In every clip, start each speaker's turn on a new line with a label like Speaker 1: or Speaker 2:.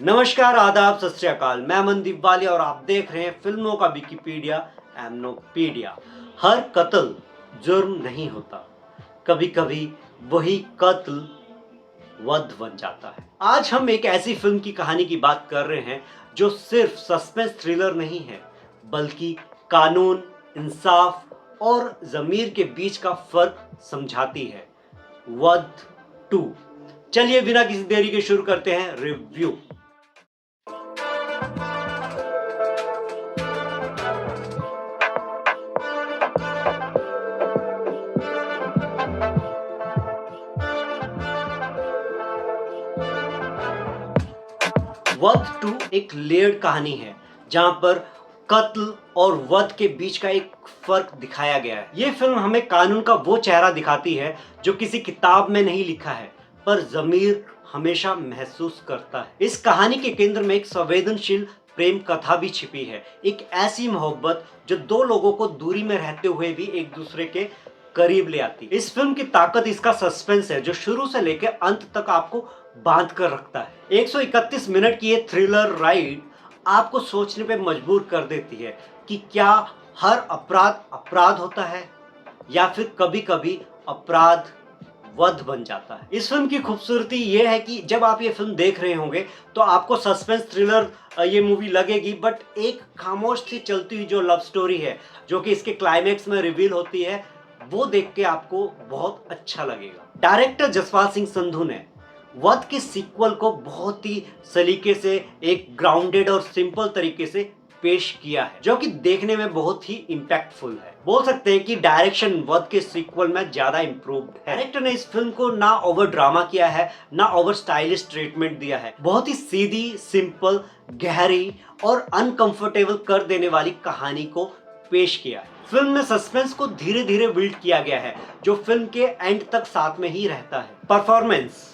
Speaker 1: नमस्कार, आदाब, सत श्री अकाल। मैं मनदीप वालिया और आप देख रहे हैं फिल्मों का विकिपीडिया एमनोपीडिया। हर कत्ल जुर्म नहीं होता, कभी कभी वही कत्ल वध बन जाता है। आज हम एक ऐसी फिल्म की कहानी की बात कर रहे हैं जो सिर्फ सस्पेंस थ्रिलर नहीं है, बल्कि कानून, इंसाफ और जमीर के बीच का फर्क समझाती है। वध 2। चलिए बिना किसी देरी के शुरू करते हैं रिव्यू। वध 2 एक लेयर्ड कहानी है जहां पर कत्ल और वध के बीच का एक फर्क दिखाया गया है। ये फिल्म हमें कानून का वो चेहरा दिखाती है जो किसी किताब में नहीं लिखा है, पर जमीर हमेशा महसूस करता है। इस कहानी के केंद्र में एक संवेदनशील प्रेम कथा भी छिपी है, एक ऐसी मोहब्बत जो दो लोगों को दूरी में रहते हुए भी एक दूसरे के करीब ले आती। इस फिल्म की ताकत इसका सस्पेंस है जो शुरू से लेकर अंत तक आपको बांध कर रखता है। 131 मिनट की ये थ्रिलर राइड आपको सोचने पे मजबूर कर देती है कि क्या हर अपराध अपराध होता है या फिर कभी कभी अपराध वध बन जाता है। इस फिल्म की खूबसूरती ये है कि जब आप ये फिल्म देख रहे होंगे तो आपको सस्पेंस थ्रिलर ये मूवी लगेगी, बट एक खामोश सी चलती हुई जो लव स्टोरी है जो कि इसके क्लाइमेक्स में रिवील होती है, वो देख के आपको बहुत अच्छा लगेगा। डायरेक्टर जसपाल सिंह संधू ने वध के सीक्वल को बहुत ही सलीके से एक ग्राउंडेड और सिंपल तरीके से पेश किया है, जो कि देखने में बहुत ही इम्पैक्टफुल है। बोल सकते हैं कि डायरेक्शन वध के सीक्वल में ज्यादा इम्प्रूव्ड है। डायरेक्टर ने इस फिल्म को ना ओवर ड्रामा किया है, ना ओवर स्टाइलिश ट्रीटमेंट दिया है। बहुत ही सीधी, सिंपल, गहरी और अनकंफर्टेबल कर देने वाली कहानी को पेश किया है। फिल्म में सस्पेंस को धीरे धीरे बिल्ड किया गया है जो फिल्म के एंड तक साथ में ही रहता है। परफॉर्मेंस,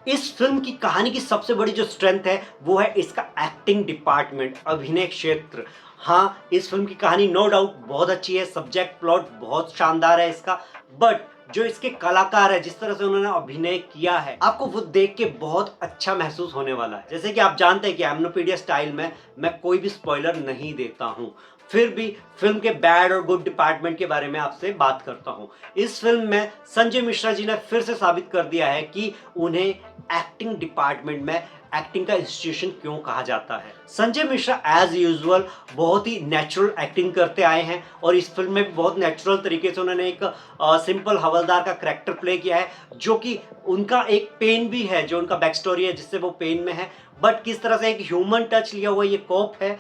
Speaker 1: इस फिल्म की कहानी की सबसे बड़ी जो स्ट्रेंथ है वो है इसका एक्टिंग डिपार्टमेंट, अभिनय क्षेत्र। हाँ, इस फिल्म की कहानी नो डाउट बहुत अच्छी है, सब्जेक्ट प्लॉट बहुत शानदार है इसका, बट जो इसके कलाकार है, जिस तरह से उन्होंने अभिनय किया है, आपको वो देख के बहुत अच्छा महसूस होने वाला है। जैसे कि आप जानते हैं कि एमनोपीडिया स्टाइल में मैं कोई भी स्पॉइलर नहीं देता हूँ, फिर भी फिल्म के बैड और गुड डिपार्टमेंट के बारे में आपसे बात करता हूँ। इस फिल्म में संजय मिश्रा जी ने फिर से साबित कर दिया है कि उन्हें एक्टिंग डिपार्टमेंट में एक्टिंग का इंस्टीट्यूशन क्यों कहा जाता है। संजय मिश्रा एज यूजुअल बहुत ही नेचुरल एक्टिंग करते आए हैं और इस फिल्म में बहुत नेचुरल तरीके से उन्होंने एक सिंपल हवलदार का करैक्टर प्ले किया है, जो कि उनका एक पेन भी है, जो उनका बैक स्टोरी है जिससे वो पेन में है, बट किस तरह से एक ह्यूमन टच लिया हुआ ये कॉप है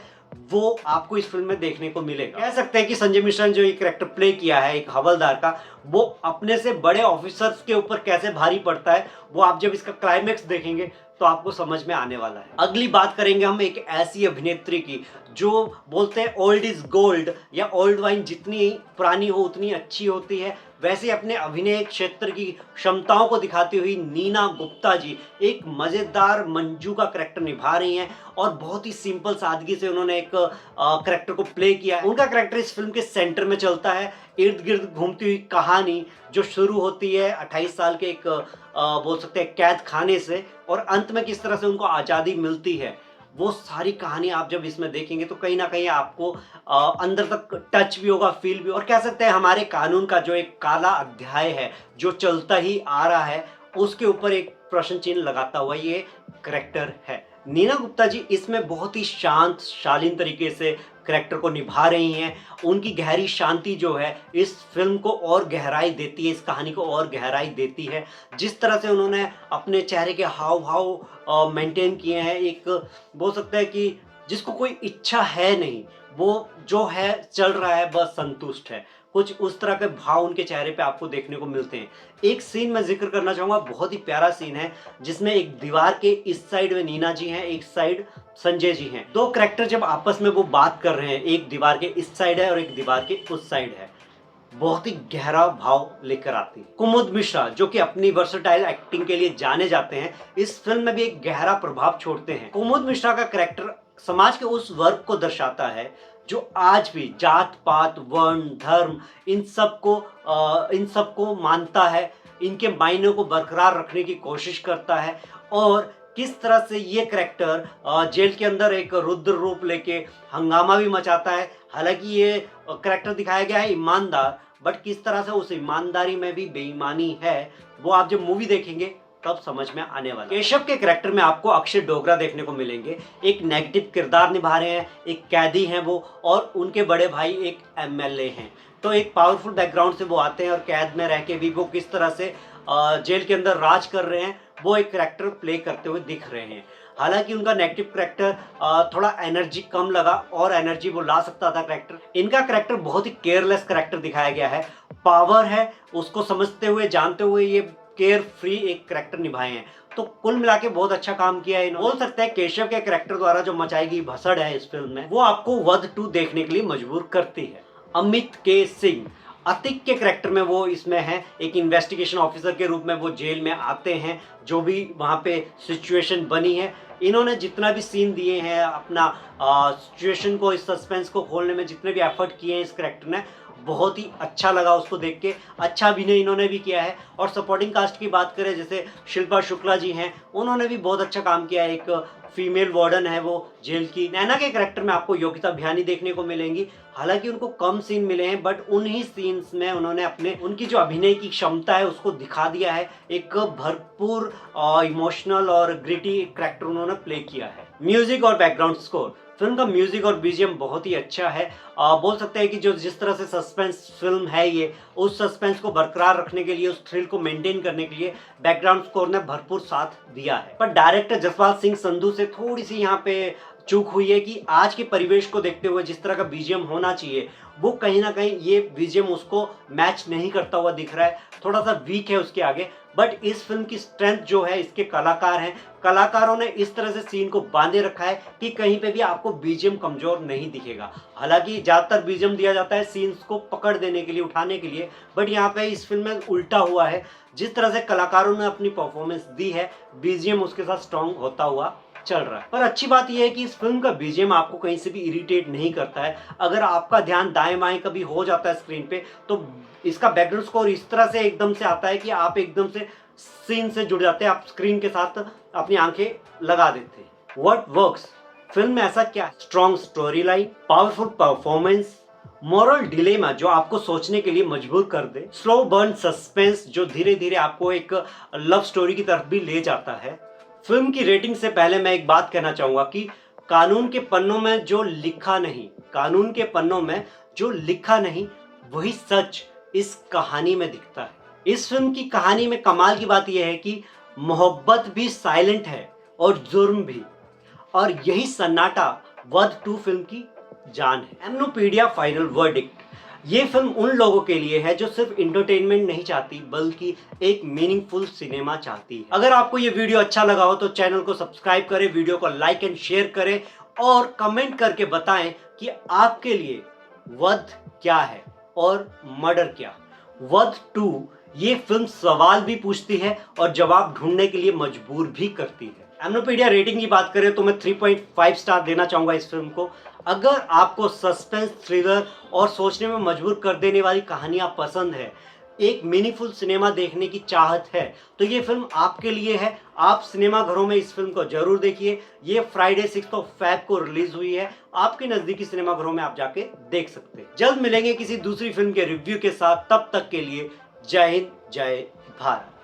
Speaker 1: वो आपको इस फिल्म में देखने को मिलेगा। कह सकते हैं कि संजय मिश्रा ने जो ये कैरेक्टर प्ले किया है एक हवलदार का, वो अपने से बड़े ऑफिसर्स के ऊपर कैसे भारी पड़ता है वो आप जब इसका क्लाइमेक्स देखेंगे तो आपको समझ में आने वाला है। अगली बात करेंगे हम एक ऐसी अभिनेत्री की जो बोलते हैं ओल्ड इज गोल्ड, या ओल्ड वाइन जितनी पुरानी हो उतनी अच्छी होती है, वैसे अपने अभिनय क्षेत्र की क्षमताओं को दिखाती हुई नीना गुप्ता जी एक मजेदार मंजू का करैक्टर निभा रही हैं और बहुत ही सिंपल सादगी से उन्होंने एक करैक्टर को प्ले किया है। उनका करैक्टर इस फिल्म के सेंटर में चलता है। इर्द गिर्द घूमती हुई कहानी जो शुरू होती है 28 साल के एक बोल सकते हैं कैद खाने से, और अंत में किस तरह से उनको आज़ादी मिलती है, वो सारी कहानी आप जब इसमें देखेंगे तो कहीं ना कहीं आपको अंदर तक टच भी होगा, फील भी। और कह सकते हैं हमारे कानून का जो एक काला अध्याय है जो चलता ही आ रहा है, उसके ऊपर एक प्रश्न चिन्ह लगाता हुआ ये करैक्टर है। नीना गुप्ता जी इसमें बहुत ही शांत शालीन तरीके से करैक्टर को निभा रही हैं। उनकी गहरी शांति जो है इस फिल्म को और गहराई देती है, इस कहानी को और गहराई देती है। जिस तरह से उन्होंने अपने चेहरे के हाव भाव मेंटेन किए हैं, एक बोल सकते हैं कि जिसको कोई इच्छा है नहीं, वो जो है चल रहा है बस संतुष्ट है, कुछ उस तरह के भाव उनके चेहरे पे आपको देखने को मिलते हैं। एक सीन मैं जिक्र करना चाहूँगा, बहुत ही प्यारा सीन है जिसमें एक दीवार के इस साइड में नीना जी हैं, एक साइड संजय जी हैं। दो करैक्टर जब आपस में वो बात कर रहे हैं, एक दीवार के इस साइड है और एक दीवार के उस साइड है, बहुत ही गहरा भाव लेकर आती है। कुमुद मिश्रा जो कि अपनी वर्सेटाइल एक्टिंग के लिए जाने जाते हैं, इस फिल्म में भी एक गहरा प्रभाव छोड़ते हैं। कुमुद मिश्रा का करैक्टर समाज के उस वर्ग को दर्शाता है जो आज भी जात पात, वर्ण, धर्म इन सबको मानता है, इनके मायनों को बरकरार रखने की कोशिश करता है और किस तरह से ये करैक्टर जेल के अंदर एक रुद्र रूप लेके हंगामा भी मचाता है। हालांकि ये करैक्टर दिखाया गया है ईमानदार, बट किस तरह से उस ईमानदारी में भी बेईमानी है वो आप जब मूवी देखेंगे तब समझ में आने वाला। केशव के करैक्टर में आपको अक्षय डोगरा देखने को मिलेंगे, एक नेगेटिव किरदार निभा रहे हैं, एक कैदी हैं वो, और उनके बड़े भाई एक एमएलए हैं। तो एक पावरफुल बैकग्राउंड से वो आते हैं और कैद में रह के भी वो किस तरह से जेल के अंदर राज कर रहे हैं वो एक करैक्टर प्ले करते हुए दिख रहे हैं। हालांकि उनका नेगेटिव करैक्टर थोड़ा एनर्जी कम लगा और एनर्जी वो ला सकता था करैक्टर। इनका करैक्टर बहुत ही केयरलेस करैक्टर दिखाया गया है। पावर है उसको समझते हुए जानते हुए ये केयर फ्री एक करैक्टर निभाए हैं। तो कुल मिला के बहुत अच्छा काम किया है। बोल सकते हैं केशव के करैक्टर द्वारा जो मचाई गई भसड़ है इस फिल्म में वो आपको वध 2 देखने के लिए मजबूर करती है। अमित के सिंह अतिक के करैक्टर में वो इसमें है, एक इन्वेस्टिगेशन ऑफिसर के रूप में वो जेल में आते हैं। जो भी वहाँ पे सिचुएशन बनी है, इन्होंने जितना भी सीन दिए हैं अपना सिचुएशन को, इस सस्पेंस को खोलने में जितने भी एफर्ट किए हैं इस करैक्टर ने, बहुत ही अच्छा लगा उसको देख के। अच्छा अभिनय इन्होंने भी किया है। और सपोर्टिंग कास्ट की बात करें, जैसे शिल्पा शुक्ला जी हैं, उन्होंने भी बहुत अच्छा काम किया है। एक फीमेल वार्डन है वो जेल की। नैना के करैक्टर में आपको योगिता भियानी देखने को मिलेंगी। हालांकि उनको कम सीन मिले हैं, बट उन्हीं सीन्स में उन्होंने उनकी जो अभिनय की क्षमता है उसको दिखा दिया है। एक भरपूर इमोशनल और ग्रिटी करैक्टर उन्होंने प्ले किया है। म्यूजिक और बैकग्राउंड स्कोर, फिल्म का म्यूजिक और बीजीएम बहुत ही अच्छा है। बोल सकते हैं कि जो जिस तरह से सस्पेंस फिल्म है ये, उस सस्पेंस को बरकरार रखने के लिए, उस थ्रिल को मेंटेन करने के लिए बैकग्राउंड स्कोर ने भरपूर साथ दिया है। पर डायरेक्टर जसपाल सिंह संधू से थोड़ी सी यहाँ पे चूक हुई है कि आज के परिवेश को देखते हुए जिस तरह का बीजीएम होना चाहिए वो कहीं ना कहीं ये बीजीएम उसको मैच नहीं करता हुआ दिख रहा है, थोड़ा सा वीक है उसके आगे। बट इस फिल्म की स्ट्रेंथ जो है इसके कलाकार हैं, कलाकारों ने इस तरह से सीन को बांधे रखा है कि कहीं पे भी आपको बीजीएम कमजोर नहीं दिखेगा। हालांकि ज्यादातर बीजीएम दिया जाता है सीन्स को पकड़ देने के लिए, उठाने के लिए, बट यहाँ पे इस फिल्म में उल्टा हुआ है। जिस तरह से कलाकारों ने अपनी परफॉर्मेंस दी है, बीजीएम उसके साथ स्ट्रॉन्ग होता हुआ चल रहा है। पर अच्छी बात यह है कि इस फिल्म का बीजीएम आपको कहीं से भी इरिटेट नहीं करता है। अगर आपका ध्यान दाएं बाएं कभी हो जाता है स्क्रीन पे, तो इसका बैकग्राउंड स्कोर इस तरह से एकदम से आता है कि आप एकदम से सीन से जुड़ जाते हैं, आप स्क्रीन के साथ अपनी आंखें लगा देते हैं। व्हाट वर्क्स, फिल्म में ऐसा क्या? Strong story line, powerful performance, moral dilemma जो आपको सोचने के लिए मजबूर कर दे, स्लो बर्न सस्पेंस जो धीरे धीरे आपको एक लव स्टोरी की तरफ भी ले जाता है। फिल्म की रेटिंग से पहले मैं एक बात कहना चाहूंगा कि कानून के पन्नों में जो लिखा नहीं, कानून के पन्नों में जो लिखा नहीं वही सच इस कहानी में दिखता है। इस फिल्म की कहानी में कमाल की बात यह है कि मोहब्बत भी साइलेंट है और जुर्म भी, और यही सन्नाटा वध 2 फिल्म की जान है। एमनोपीडिया फाइनल वर्डिक्ट, ये फिल्म उन लोगों के लिए है जो सिर्फ इंटरटेनमेंट नहीं चाहती बल्कि एक मीनिंगफुल सिनेमा चाहती है। अगर आपको ये वीडियो अच्छा लगा हो तो चैनल को सब्सक्राइब करें, वीडियो को लाइक एंड शेयर करें और कमेंट करके बताएं कि आपके लिए वध क्या है और मर्डर क्या। वध 2 ये फिल्म सवाल भी पूछती है और जवाब ढूंढने के लिए मजबूर भी करती है। एमनोपीडिया रेटिंग की बात करें तो मैं 3.5 स्टार देना चाहूंगा इस फिल्म को। अगर आपको सस्पेंस, थ्रिलर और सोचने में मजबूर कर देने वाली कहानियां पसंद है, एक मीनिंगफुल सिनेमा देखने की चाहत है, तो ये फिल्म आपके लिए है। आप सिनेमा घरों में इस फिल्म को जरूर देखिए। ये फ्राइडे 6 फेब को रिलीज हुई है। आपके नजदीकी सिनेमा घरों में आप जाके देख सकते हैं। जल्द मिलेंगे किसी दूसरी फिल्म के रिव्यू के साथ, तब तक के लिए जय हिंद, जय भारत।